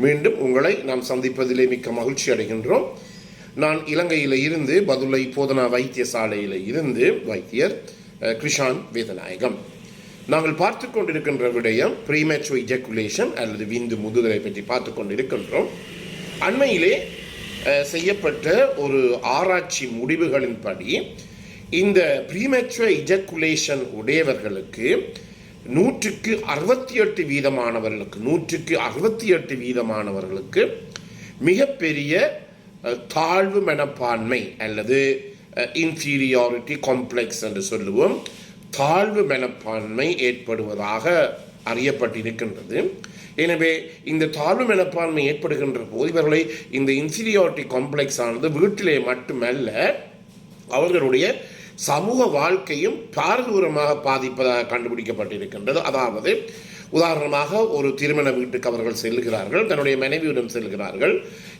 மீண்டும் உங்களை நாம் சந்திப்பதிலே மிக்க மகிழ்ச்சி அடைகின்றோம். நான் இலங்கையில் இருந்து பதுளை போதனா வைத்தியசாலையில் இருந்து வைத்தியர் கிருஷான் வேதநாயகம். நாங்கள் பார்த்து கொண்டிருக்கின்ற விடயம் ப்ரீமேச்சுவர் இஜாக்குலேஷன் அல்லது விந்து முதுதலை பற்றி பார்த்து கொண்டிருக்கின்றோம். அண்மையிலே செய்யப்பட்ட ஒரு ஆராய்ச்சி முடிவுகளின்படி இந்த ப்ரீமேச்சுவர் இஜாக்குலேஷன் உடையவர்களுக்கு 168 வீதமானவர்களுக்கு மிகப்பெரிய தாழ்வு மனப்பான்மை அல்லது இன்ஃபீரியாரிட்டி காம்ப்ளெக்ஸ் என்று சொல்லுவோம், தாழ்வு மனப்பான்மை ஏற்படுவதாக அறியப்பட்டிருக்கின்றது. எனவே இந்த தாழ்வு மனப்பான்மை ஏற்படுகின்ற போது இவர்களை இந்த இன்ஃபீரியாரிட்டி காம்ப்ளெக்ஸ் ஆனது வீட்டிலே மட்டுமல்ல அவர்களுடைய சமூக வாழ்க்கையும் பாரதூரமாக பாதிப்பதாக கண்டுபிடிக்கப்பட்டிருக்கின்றது. அதாவது உதாரணமாக ஒரு திருமண வீட்டுக்கு அவர்கள் செல்கிறார்கள், தன்னுடைய மனைவியுடன் செல்கிறார்கள்.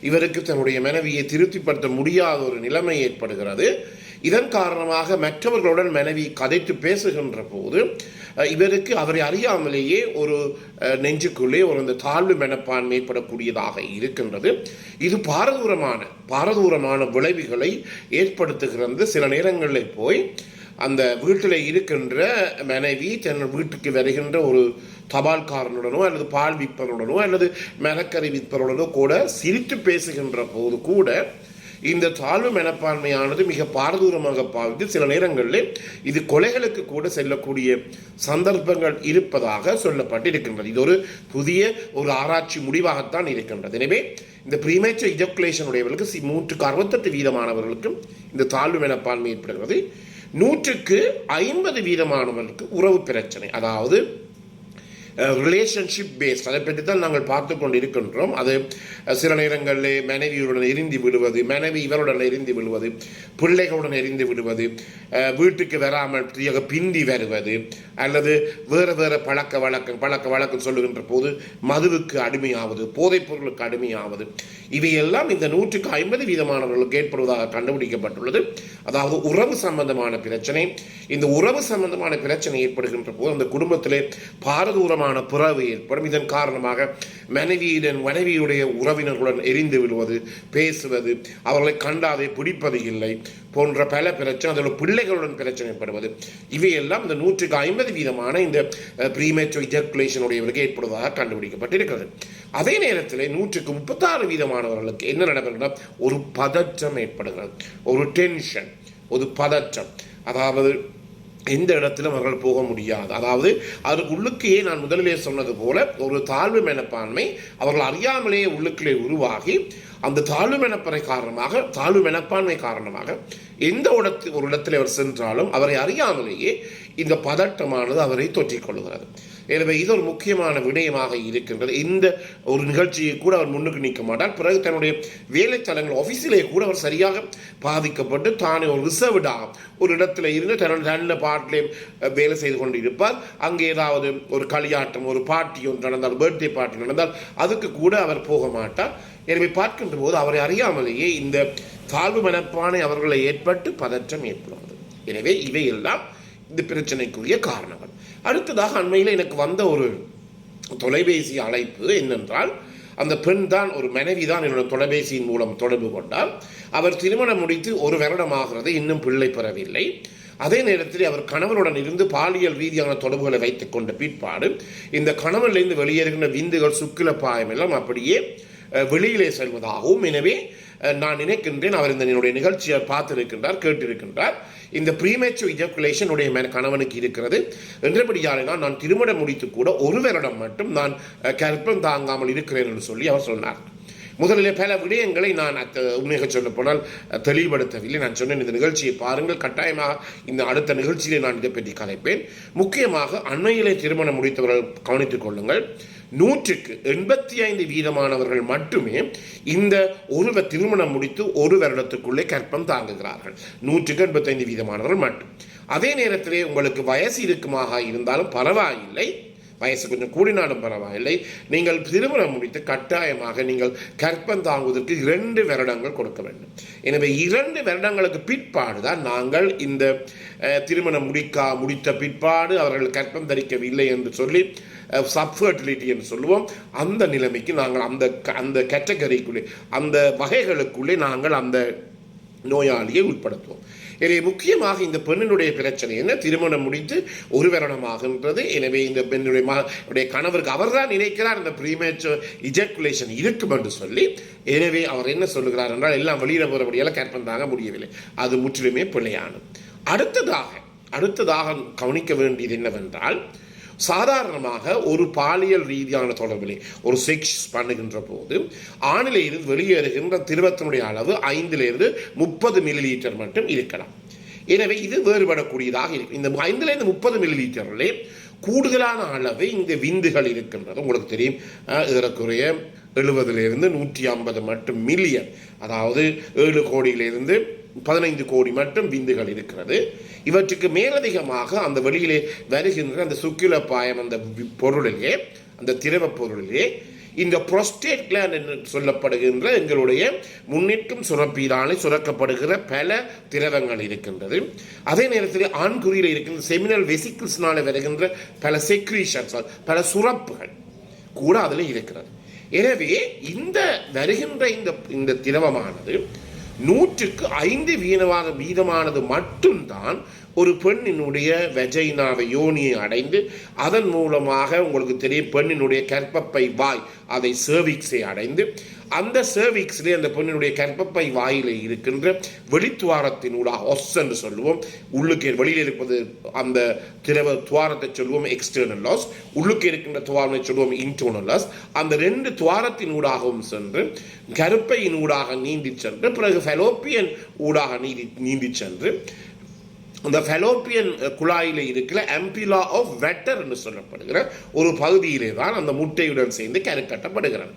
இவருக்கு தன்னுடைய மனைவியை திருப்திப்படுத்த முடியாத ஒரு நிலைமை ஏற்படுகிறது. இதன் காரணமாக மற்றவர்களுடன் மனைவி கதைத்து பேசுகின்ற போது இவருக்கு அவரை அறியாமலேயே ஒரு நெஞ்சுக்குள்ளே ஒரு அந்த தாழ்வு மனப்பான்மை ஏற்படக்கூடியதாக இருக்கின்றது. இது பாரதூரமான விளைவுகளை ஏற்படுத்துகிறது. சில நேரங்களில் போய் அந்த வீட்டில் இருக்கின்ற மனைவி தன் வீட்டுக்கு வருகின்ற ஒரு தபால்காரனுடனோ அல்லது பால் விற்பனுடனோ அல்லது மரக்கறி விற்பனுடனோ கூட சிரித்து பேசுகின்ற போது கூட இந்த தாழ்வு மனப்பான்மையானது மிக பாரதூரமாக பாவித்து சில நேரங்களில் இது கொலைகளுக்கு கூட செல்லக்கூடிய சந்தர்ப்பங்கள் இருப்பதாக சொல்லப்பட்டிருக்கின்றது. இது ஒரு புதிய ஒரு ஆராய்ச்சி முடிவாகத்தான் இருக்கின்றது. எனவே இந்த ப்ரீமேச்சுவர் இஜாக்குலேஷன் உடையவர்களுக்கு 168% இந்த தாழ்வு மனப்பான்மை ஏற்படுகிறது. 150% உறவு பிரச்சனை, அதாவது ரிலேஷன்ஷிப் பேஸ்ட், அதை பற்றி தான் நாங்கள் பார்த்து கொண்டு இருக்கின்றோம். அது சில நேரங்களில் மனைவியுடன் எரிந்து விடுவது, மனைவி இவருடன் எரிந்து விடுவது, பிள்ளைகளுடன் எரிந்து விடுவது, வீட்டுக்கு வராமல் பிந்தி வருவது, அல்லது வேறு பழக்க வழக்கம் சொல்லுகின்ற போது மதுவுக்கு அடிமையாவது, போதைப் பொருளுக்கு அடிமையாவது, இவையெல்லாம் இந்த 150% ஏற்படுவதாக கண்டுபிடிக்கப்பட்டுள்ளது. அதாவது உறவு சம்பந்தமான பிரச்சனை. இந்த உறவு சம்பந்தமான பிரச்சனை ஏற்படுகின்ற போது அந்த குடும்பத்திலே பாரதூரமான பிறகு ஏற்படும். இதன் காரணமாக மனைவியுடைய உறவினர்களுடன் எரிந்து விடுவது, பேசுவது, அவர்களை கண்டாதை பிடிப்பது இல்லை போன்ற பல பிரச்சனை, அதில் பிள்ளைகளுடன் பிரச்சனை ஏற்படுவது, இவையெல்லாம் இந்த 150% இந்த ப்ரீமேச்சுவர் இஜாக்குலேஷன் உடையவர்களுக்கு ஏற்படுவதாக கண்டுபிடிக்கப்பட்டிருக்கிறது. அதே நேரத்தில் 136% என்ன நடக்கிறது? ஒரு பதற்றம் ஏற்படுகிறது, ஒரு டென்ஷன், ஒரு பதற்றம். அதாவது எந்த இடத்திலும் அவர்கள் போக முடியாது. அதாவது அதற்கு உள்ளுக்கையே நான் முதலிலே சொன்னது போல ஒரு தாழ்வு மனப்பான்மை அவர்கள் அறியாமலேயே உள்ளுக்குள்ளே உருவாகி அந்த தாழ்வு மனப்பான்மை காரணமாக எந்த ஒரு இடத்தில் அவர் சென்றாலும் அவரை அறியாமலேயே இந்த பதட்டமானது அவரை தொற்றிக்கொள்கிறது. எனவே இது ஒரு முக்கியமான விடயமாக இருக்கின்றது. இந்த ஒரு நிகழ்ச்சியை கூட அவர் முன்னுக்கு நிற்க மாட்டார். பிறகு தன்னுடைய வேலைத்தலங்கள் ஆஃபீஸிலே கூட அவர் சரியாக பாதிக்கப்பட்டு தானே ஒரு ரிசர்வ்டாக ஒரு இடத்துல இருந்து தன்னுடைய பாட்டிலே வேலை செய்து கொண்டு இருப்பார். அங்கே ஏதாவது ஒரு களியாட்டம், ஒரு பார்ட்டி ஒன்று நடந்தால், பர்த்டே பார்ட்டி நடந்தால் அதுக்கு கூட அவர் போக மாட்டார். எனவே பார்க்கின்ற போது அவரை அறியாமலேயே இந்த தாழ்வு மனப்பானை அவர்களை ஏற்பட்டு பதற்றம் ஏற்படுவது. எனவே இவையெல்லாம் இந்த பிரச்சனைக்குரிய காரணங்கள். அடுத்ததாக அண்மையில் எனக்கு வந்த ஒரு தொலைபேசி அழைப்பு என்னென்றால், அந்த பெண் தான், ஒரு மனைவி தான் என்னோட தொலைபேசியின் மூலம் தொடர்பு கொண்டால். அவர் திருமணம் முடித்து 1 வருடமாகிறது, இன்னும் பிள்ளை பெறவில்லை. அதே நேரத்தில் அவர் கணவனுடன் இருந்து பாலியல் ரீதியான தொடர்புகளை வைத்துக் கொண்ட பிற்பாடு இந்த கணவனிலிருந்து வெளியேறுகின்ற விந்துகள், சுக்கிலப்பாயம் எல்லாம் அப்படியே வெளியிலே செல்வதாகவும். எனவே நான் நினைக்கின்றேன் அவர் இந்த என்னுடைய நிகழ்ச்சியை பார்த்திருக்கின்றார், கேட்டிருக்கின்றார். இந்த ப்ரீமேச்சுவர் இஜாக்குலேஷன் உடைய கணவனுக்கு இருக்கிறது என்றபடியால் நான் திருமணம் முடித்து கூட 1 வருடம் மட்டும் நான் கர்ப்பம் தாங்காமல் இருக்கிறேன் என்று சொல்லி அவர் சொன்னார். முதலில் பல விடயங்களை நான் உண்மையாக சொல்ல போனால் தெளிவுபடுத்தவில்லை. நான் சொன்னேன், இந்த நிகழ்ச்சியை பாருங்கள், கட்டாயமாக இந்த அடுத்த நிகழ்ச்சியிலே நான் இதை பற்றி கலைப்பேன். முக்கியமாக அண்மையிலே திருமணம் முடித்தவர்கள் கவனித்துக் கொள்ளுங்கள். 185% மட்டுமே இந்த திருமணம் முடித்து 1 வருடத்துக்குள்ளே கர்ப்பம் தாங்குகிறார்கள். 185% மட்டும். அதே நேரத்திலே உங்களுக்கு வயசு இருக்குமாக இருந்தாலும் பரவாயில்லை, வயசு கொஞ்சம் கூடினாலும் பரவாயில்லை, நீங்கள் திருமணம் முடித்து கட்டாயமாக நீங்கள் கர்ப்பம் தாங்குவதற்கு 2 வருடங்கள் கொடுக்க வேண்டும். எனவே 2 வருடங்களுக்கு பிற்பாடு தான் நாங்கள் இந்த திருமணம் முடித்த பிற்பாடு அவர்கள் கர்ப்பம் தரிக்கவில்லை என்று சொல்லி சப்ஃபர்டிலிட்டி என்று சொல்லுவோம். அந்த நிலைமைக்கு நாங்கள் அந்த கேட்டகரிக்குள்ளே, அந்த வகைகளுக்குள்ளே நாங்கள் அந்த நோயாளியை உட்படுத்துவோம். எனவே முக்கியமாக இந்த பெண்ணினுடைய பிரச்சனை என்ன, திருமணம் முடித்து ஒரு வருடமாகின்றது. எனவே இந்த பெண்ணுடைய கணவருக்கு அவர் தான் நினைக்கிறார் இந்த ப்ரீமேச்சர் இஜாக்குலேஷன் இருக்கும் என்று சொல்லி. எனவே அவர் என்ன சொல்லுகிறார் என்றால், எல்லாம் வெளியிட போகிறபடியால் கற்பனை தாங்க முடியவில்லை. அது முற்றிலுமே பிள்ளையானது. அடுத்ததாக கவனிக்க வேண்டியது என்னவென்றால், சாதாரணமாக ஒரு பாலியல் ரீதியான தொடர்பிலே ஒரு செக்ஸ் பண்ணுகின்ற போது ஆணிலே இருந்து வெளியேறுகின்ற திரவத்தினுடைய அளவு 5 30 மில்லிலீட்டர் மட்டும் இருக்கலாம். எனவே இது வேறுபடக்கூடியதாக இருக்கும். இந்த 5 30 மில்லிலீட்டரிலே கூடுதலான அளவு இந்த விந்துகள் இருக்கின்றது. உங்களுக்கு தெரியும், ஏறக்குறைய 70 150 மட்டும் மில்லியன், அதாவது 7 கோடியிலிருந்து 15 கோடி மட்டும் விந்துகள் இருக்கிறது. இவற்றுக்கு மேலதிகமாக அந்த வெளியிலே வருகின்ற அந்த சுக்கில பாயம், அந்த பொருளிலே, அந்த திரவ பொருளிலே இந்த புரோஸ்டேட் கிளாண்ட் என்று சொல்லப்படுகின்ற எங்களுடைய முன்னிற்கும் சுரப்பீராலே சுரக்கப்படுகிற பல திரவங்கள் இருக்கின்றது. அதே நேரத்தில் ஆண்குறியில் இருக்கின்ற செமினல் வெசிக்கிள்ஸ்னால வருகின்ற பல செக்ரீஷன்ஸ், பல சுரப்புகள் கூட அதில் இருக்கிறது. எனவே இந்த வருகின்ற இந்த திரவமானது 100க்கு 5 வீதமானது மட்டும்தான் ஒரு பெண்ணினுடைய வெஜைனாவை, யோனியை அடைந்து அதன் மூலமாக உங்களுக்கு தெரியும் பெண்ணினுடைய கர்ப்பப்பை வாய், அதை சர்விக்ஸை அடைந்து அந்த சர்விக்ஸிலே அந்த பெண்ணினுடைய கர்ப்பப்பை வாயிலே இருக்கின்ற வெளித்துவாரத்தினூடாக ஒஸ் என்று சொல்லுவோம். உள்ளுக்கு வெளியில் இருப்பது அந்த திரவ துவாரத்தை சொல்லுவோம் எக்ஸ்டர்னல் லாஸ், உள்ளுக்கு இருக்கின்ற துவாரத்தை சொல்லுவோம் இன்டர்னல் லாஸ். அந்த 2 துவாரத்தினூடாகவும் சென்று கருப்பையினூடாக நீந்தி சென்று பிறகு ஃபெலோப்பியன் ஊடாக நீந்தி சென்று அந்த ஃபெலோப்பியன் குழாயிலே இருக்கிற அம்பிலா ஆஃப் வெட்டர் என்று சொல்லப்படுகிற ஒரு பகுதியிலே தான் அந்த முட்டையுடன் சேர்ந்து கருக்கட்டப்படுகிறது.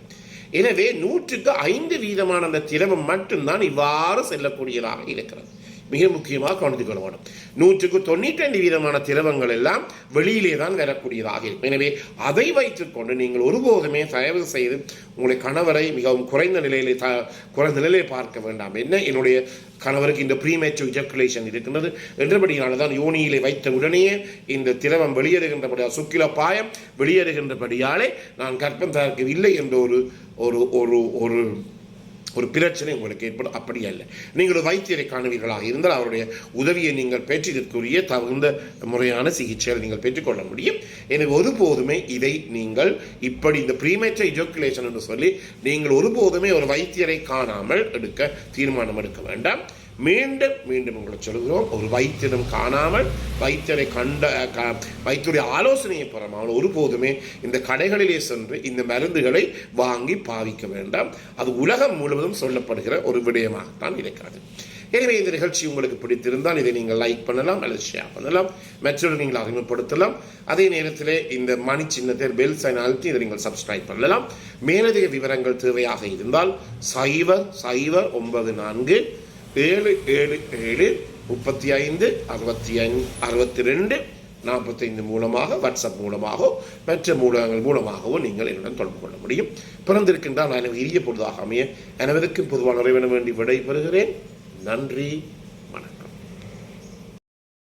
எனவே 100க்கு 5 அந்த திரவம் மட்டும்தான் இவ்வாறு செல்லக்கூடியதாக இருக்கிறது. மிக முக்கியமாக கவனித்துக் கொள்ள வேண்டும். 100க்கு 95 திரவங்கள் எல்லாம் வெளியிலே தான் வரக்கூடியதாக இருக்கும். எனவே அதை வைத்துக்கொண்டு நீங்கள் ஒருபோதுமே தயவு செய்து உங்களுடைய கணவரை மிகவும் குறைந்த நிலையிலே பார்க்க வேண்டாம். என்ன, என்னுடைய கணவருக்கு இந்த ப்ரீமேச்சர் இஜாக்குலேஷன் இருக்கின்றது என்றபடியால் தான் யோனியிலே வைத்த உடனேயே இந்த திரவம் வெளியேறுகின்றபடியால், சுக்கில பாயம் வெளியேறுகின்றபடியாலே நான் கற்பம் தவிர்க்கவில்லை என்ற ஒரு பிரச்சனை உங்களுக்கு ஏற்படும். அப்படி அல்ல. நீங்கள் வைத்தியரை காணுவீர்களாக இருந்தால் அவருடைய உதவியை நீங்கள் பெற்றதற்குரிய தகுந்த முறையான சிகிச்சையை நீங்கள் பெற்றுக்கொள்ள முடியும். எனவே ஒருபோதுமே இதை நீங்கள் இப்படி இந்த ப்ரீமேச்சர் இஜாக்குலேஷன் என்று சொல்லி நீங்கள் ஒருபோதுமே ஒரு வைத்தியரை காணாமல் தீர்மானம் எடுக்க வேண்டாம். மீண்டும் உங்களை சொல்கிறோம், ஒரு வைத்தியம் காணாமல் வைத்தியருடைய ஆலோசனையை பெறாமல் ஒருபோதுமே இந்த கடைகளிலே சென்று இந்த மருந்துகளை வாங்கி பாவிக்க வேண்டாம். அது உலகம் முழுவதும் சொல்லப்படுகிற ஒரு விடயமாகத்தான் இருக்கிறது. எனவே இந்த நிகழ்ச்சி உங்களுக்கு பிடித்திருந்தால் இதை நீங்கள் லைக் பண்ணலாம் அல்லது ஷேர் பண்ணலாம், மற்றொரு நீங்கள் அறிமுகப்படுத்தலாம். அதே நேரத்தில் இந்த மணி சின்னத்தை பெல் சைன் அழுத்தி இதை நீங்கள் சப்ஸ்கிரைப் பண்ணலாம். மேலதிக விவரங்கள் தேவையாக இருந்தால் 0094 777 35 62 45 மூலமாக, வாட்ஸ்அப் மூலமாகவோ மற்ற ஊடகங்கள் மூலமாகவோ நீங்கள் என்னுடன் தொடர்பு கொள்ள முடியும். பிறந்திருக்கின்றால் நான் இரிய பொழுதாக அமைய அனைவருக்கும் பொதுவாக நிறைவேற வேண்டி விடைபெறுகிறேன். நன்றி.